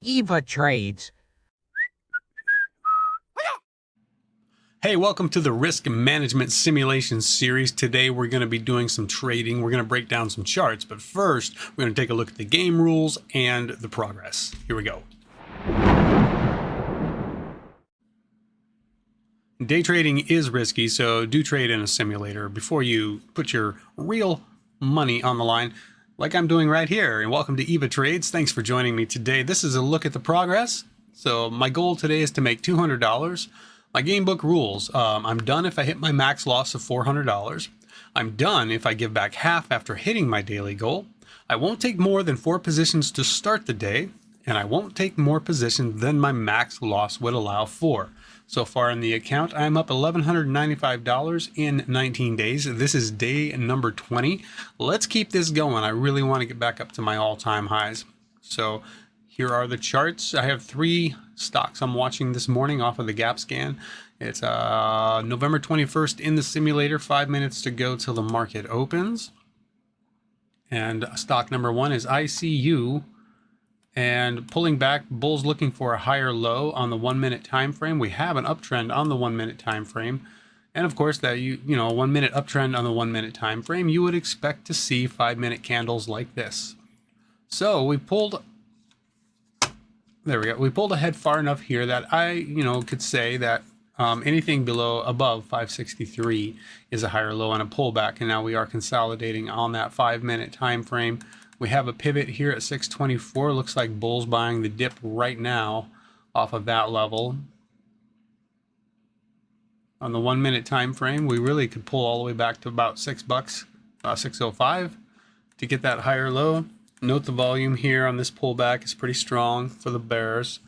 Eva Trades. Hey, welcome to the Risk Management Simulation series. Today we're going to be doing some trading. We're going to break down some charts, but first we're going to take a look at the game rules and the progress. Here we go. Day trading is risky, so do trade in a simulator before you put your real money on the line, like I'm doing right here. And welcome to Eva Trades. Thanks for joining me today. This is a look at the progress. So my goal today is to make $200. My game book rules. I'm done if I hit my max loss of $400. I'm done if I give back half after hitting my daily goal. I won't take more than 4 positions to start the day, and I won't take more positions than my max loss would allow for. So far in the account, I'm up $1,195 in 19 days. This is day number 20. Let's keep this going. I really want to get back up to my all-time highs. So here are the charts. I have 3 stocks I'm watching this morning off of the gap scan. It's November 21st in the simulator, 5 minutes to go till the market opens. And stock number 1 is ICU. And pulling back, bulls looking for a higher low on the 1 minute time frame. We have an uptrend on the 1 minute time frame. And of course, that you know, 1 minute uptrend on the 1 minute time frame, you would expect to see 5 minute candles like this. So we pulled, there we go. We pulled ahead far enough here that I, could say that anything above 563 is a higher low and a pullback. And now we are consolidating on that 5 minute time frame. We have a pivot here at 624. Looks like bulls buying the dip right now off of that level. On the 1 minute time frame, we really could pull all the way back to about $6, 605 to get that higher low. Note the volume here on this pullback is pretty strong for the bears,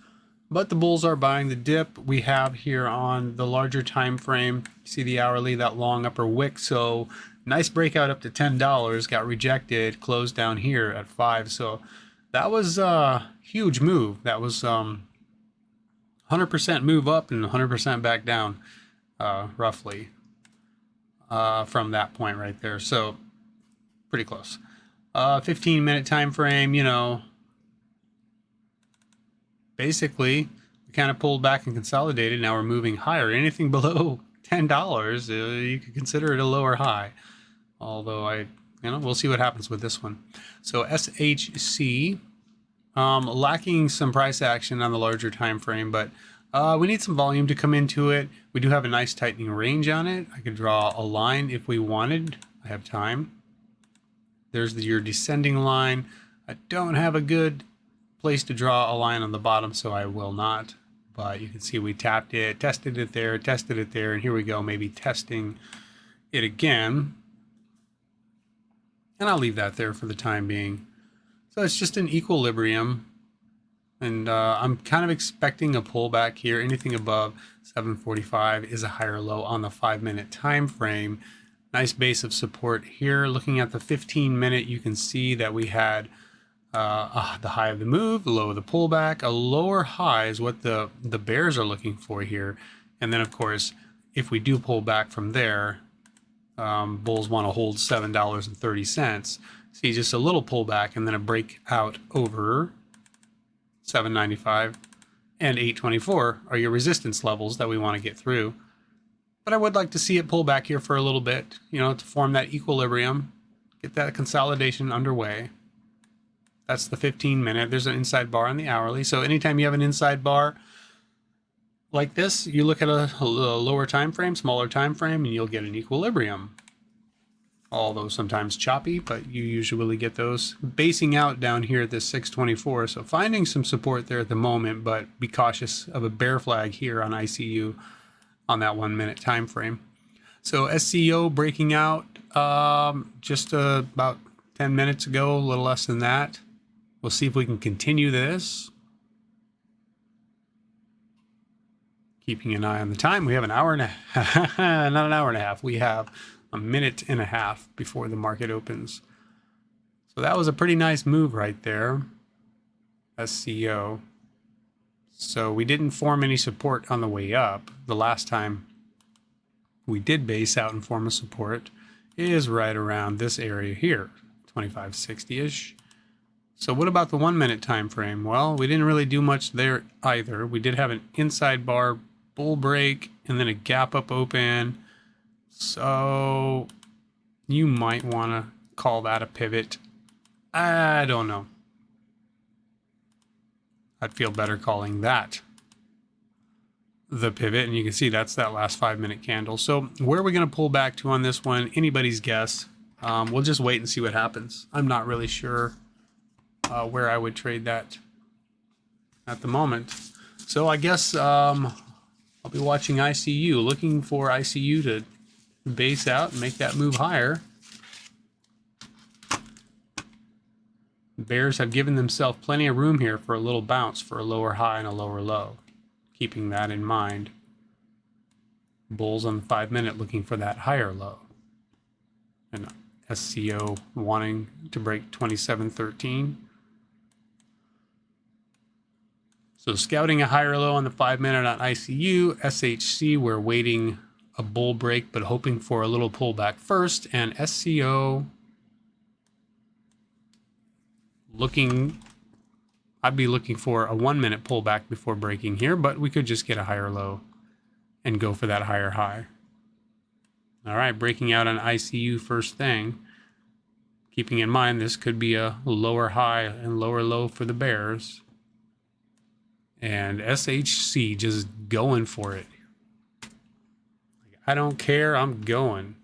but the bulls are buying the dip. We have here on the larger time frame, see the hourly, that long upper wick. So nice breakout up to $10, got rejected, closed down here at 5. So that was a huge move. That was 100% move up and 100% back down, roughly, from that point right there. So pretty close. 15 minute time frame, basically we kind of pulled back and consolidated. Now we're moving higher. Anything below $10, you could consider it a lower high. Although we'll see what happens with this one. So SHC, lacking some price action on the larger time frame, but we need some volume to come into it. We do have a nice tightening range on it. I could draw a line if we wanted. I have time. There's your descending line. I don't have a good place to draw a line on the bottom, so I will not. But you can see we tapped it, tested it there, and here we go, maybe testing it again. And I'll leave that there for the time being. So it's just an equilibrium. And I'm kind of expecting a pullback here. Anything above 745 is a higher low on the 5 minute time frame. Nice base of support here. Looking at the 15 minute, you can see that we had the high of the move, the low of the pullback. A lower high is what the bears are looking for here. And then, of course, if we do pull back from there, bulls want to hold $7.30. See, just a little pullback and then a breakout over $7.95 and $8.24 are your resistance levels that we want to get through. But I would like to see it pull back here for a little bit, to form that equilibrium, get that consolidation underway. That's the 15 minute. There's an inside bar on the hourly. So anytime you have an inside bar like this, you look at a lower time frame, smaller time frame, and you'll get an equilibrium. Although sometimes choppy, but you usually get those basing out down here at this 624. So finding some support there at the moment, but be cautious of a bear flag here on ICU on that 1 minute time frame. So SCO breaking out just about 10 minutes ago, a little less than that. We'll see if we can continue this. Keeping an eye on the time. We have an hour and a half, not an hour and a half. We have a minute and a half before the market opens. So that was a pretty nice move right there, SCO. So we didn't form any support on the way up. The last time we did base out and form a support is right around this area here, 2560-ish. So what about the 1 minute time frame? Well, we didn't really do much there either. We did have an inside bar bull break and then a gap up open. So you might want to call that a pivot. I don't know. I'd feel better calling that the pivot, and you can see that's that last 5 minute candle. So where are we going to pull back to on this one? Anybody's guess. We'll just wait and see what happens. I'm not really sure where I would trade that at the moment. So I guess I'll be watching ICU, looking for ICU to base out and make that move higher. Bears have given themselves plenty of room here for a little bounce for a lower high and a lower low. Keeping that in mind. Bulls on the 5 minute looking for that higher low. And SCO wanting to break 27.13. So scouting a higher low on the 5 minute on ICU. SHC, we're waiting a bull break but hoping for a little pullback first. And SCO looking, I'd be looking for a 1 minute pullback before breaking here, but we could just get a higher low and go for that higher high. All right, breaking out on ICU first thing. Keeping in mind this could be a lower high and lower low for the bears. And SHC just going for it. I don't care, I'm going.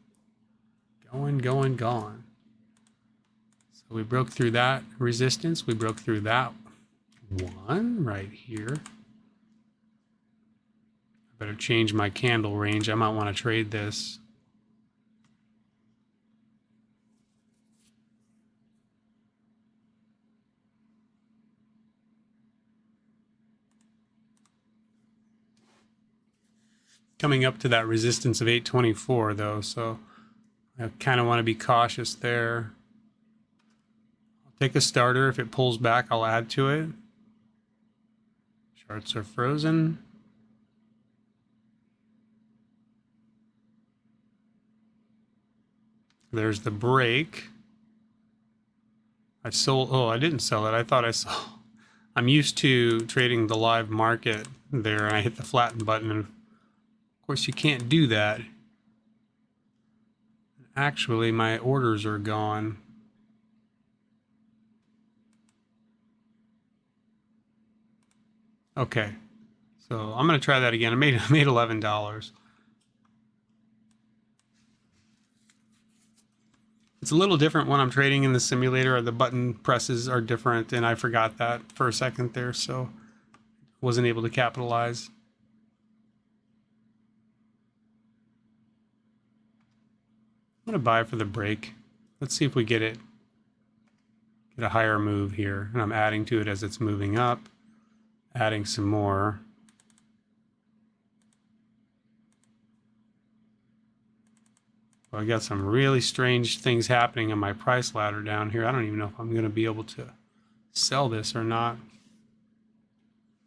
Going. So we broke through that resistance. We broke through that one right here. I better change my candle range. I might want to trade this. Coming up to that resistance of 824 though, so I kind of want to be cautious there. I'll take a starter. If it pulls back, I'll add to it. Charts are frozen. There's the break. I sold, oh, I didn't sell it. I thought I sold. I'm used to trading the live market there, and I hit the flatten button, and of course you can't do that. Actually, my orders are gone. Okay, so I'm going to try that again. I made $11. It's a little different when I'm trading in the simulator. The button presses are different, and I forgot that for a second there, so wasn't able to capitalize. I'm going to buy for the break. Let's see if we get it. Get a higher move here, and I'm adding to it as it's moving up. Adding some more. Well, I got some really strange things happening on my price ladder down here. I don't even know if I'm going to be able to sell this or not.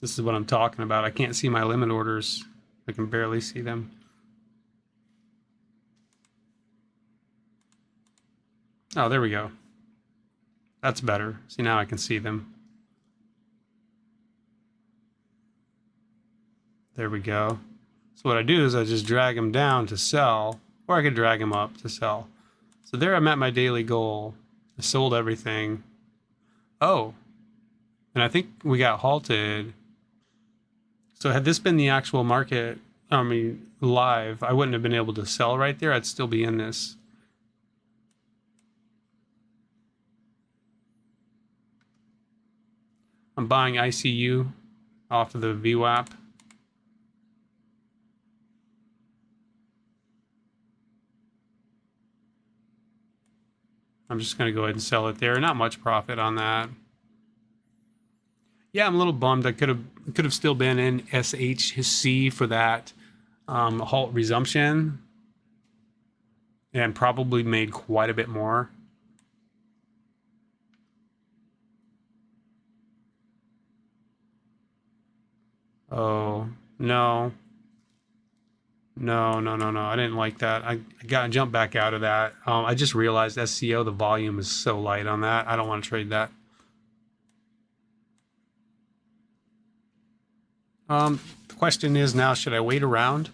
This is what I'm talking about. I can't see my limit orders. I can barely see them. Oh, there we go. That's better. See, now I can see them. There we go. So what I do is I just drag them down to sell, or I could drag them up to sell. So there I'm at my daily goal. I sold everything. Oh, and I think we got halted. So had this been the actual market, I mean, live, I wouldn't have been able to sell right there. I'd still be in this. I'm buying ICU off of the VWAP. I'm just going to go ahead and sell it there. Not much profit on that. Yeah, I'm a little bummed. I could have still been in SHC for that halt resumption, and probably made quite a bit more. Oh, no. No. I didn't like that. I got to jump back out of that. I just realized SCO, the volume is so light on that. I don't want to trade that. The question is now, should I wait around?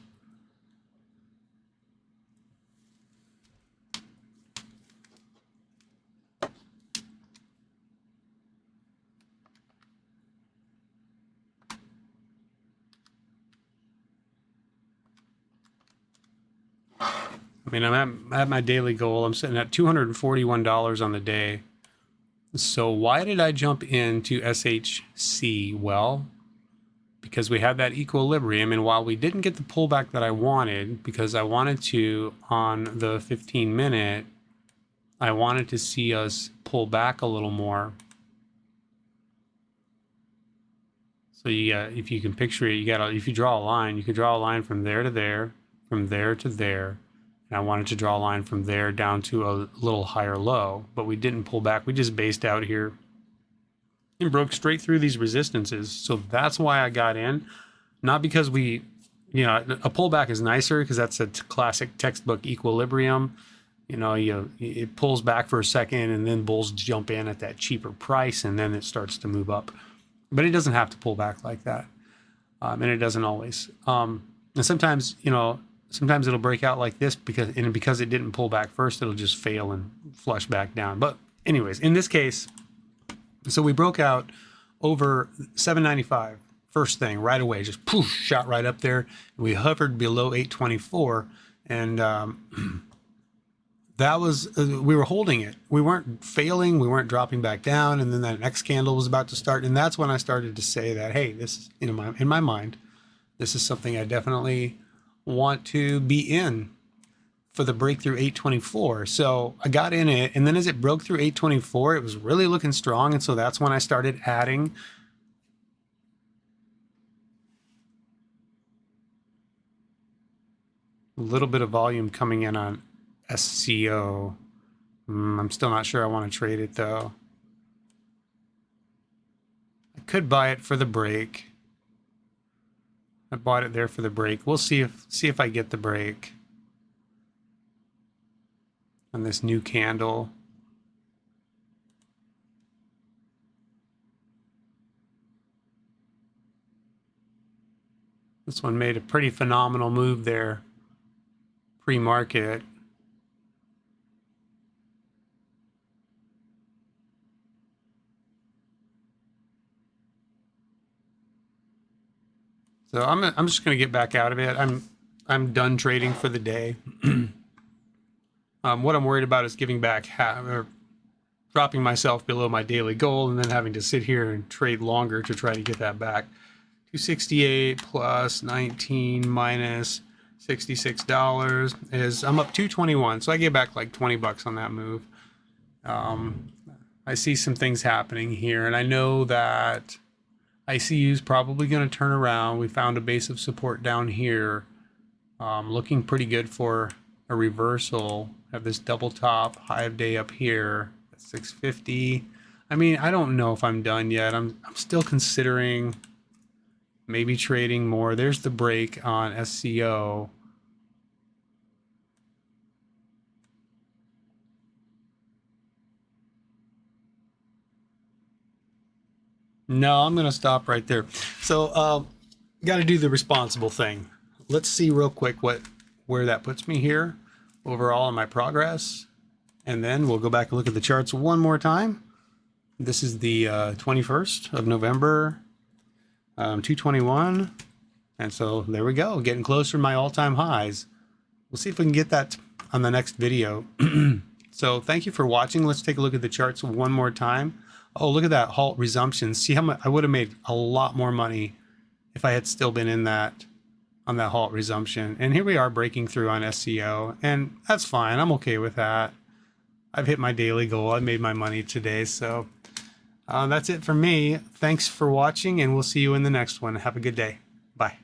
I mean, I'm at my daily goal. I'm sitting at $241 on the day. So why did I jump into SHC? Well, because we had that equilibrium, and while we didn't get the pullback that I wanted, because I wanted to, on the 15-minute, I wanted to see us pull back a little more. So if you can picture it, if you draw a line, you could draw a line from there to there, from there to there. And I wanted to draw a line from there down to a little higher low, but we didn't pull back. We just based out here and broke straight through these resistances. So that's why I got in. Not because a pullback is nicer because that's a classic textbook equilibrium. It pulls back for a second and then bulls jump in at that cheaper price and then it starts to move up. But it doesn't have to pull back like that. And it doesn't always. And sometimes, sometimes it'll break out like this because it didn't pull back first, it'll just fail and flush back down. But anyways, in this case, so we broke out over 795 first thing right away, just poof, shot right up there. We hovered below 824, and that was we were holding it. We weren't failing, we weren't dropping back down, and then that next candle was about to start, and that's when I started to say that, hey, this is in my mind, this is something I definitely want to be in for the breakthrough 824. So I got in it, and then as it broke through 824, it was really looking strong, and so that's when I started adding a little bit of volume coming in on SCO. I'm still not sure I want to trade it though. I could buy it for the break. I bought it there for the break. We'll see if I get the break on this new candle. This one made a pretty phenomenal move there pre-market. So I'm just going to get back out of it. I'm done trading for the day. What I'm worried about is giving back or dropping myself below my daily goal and then having to sit here and trade longer to try to get that back. 268 plus 19 minus $66 is, I'm up 221. So I get back like 20 bucks on that move. I see some things happening here, and I know that ICU is probably going to turn around. We found a base of support down here, looking pretty good for a reversal. Have this double top high of day up here at 650. I mean, I don't know if I'm done yet. I'm still considering maybe trading more. There's the break on SCO. No, I'm going to stop right there. So, got to do the responsible thing. Let's see real quick where that puts me here overall in my progress. And then we'll go back and look at the charts one more time. This is the 21st of November, 221. And so there we go, getting closer to my all-time highs. We'll see if we can get that on the next video. So thank you for watching. Let's take a look at the charts one more time. Oh, look at that halt resumption. See how much I would have made a lot more money if I had still been in that on that halt resumption. And here we are breaking through on SCO, and that's fine. I'm okay with that. I've hit my daily goal. I made my money today. So that's it for me. Thanks for watching, and we'll see you in the next one. Have a good day. Bye.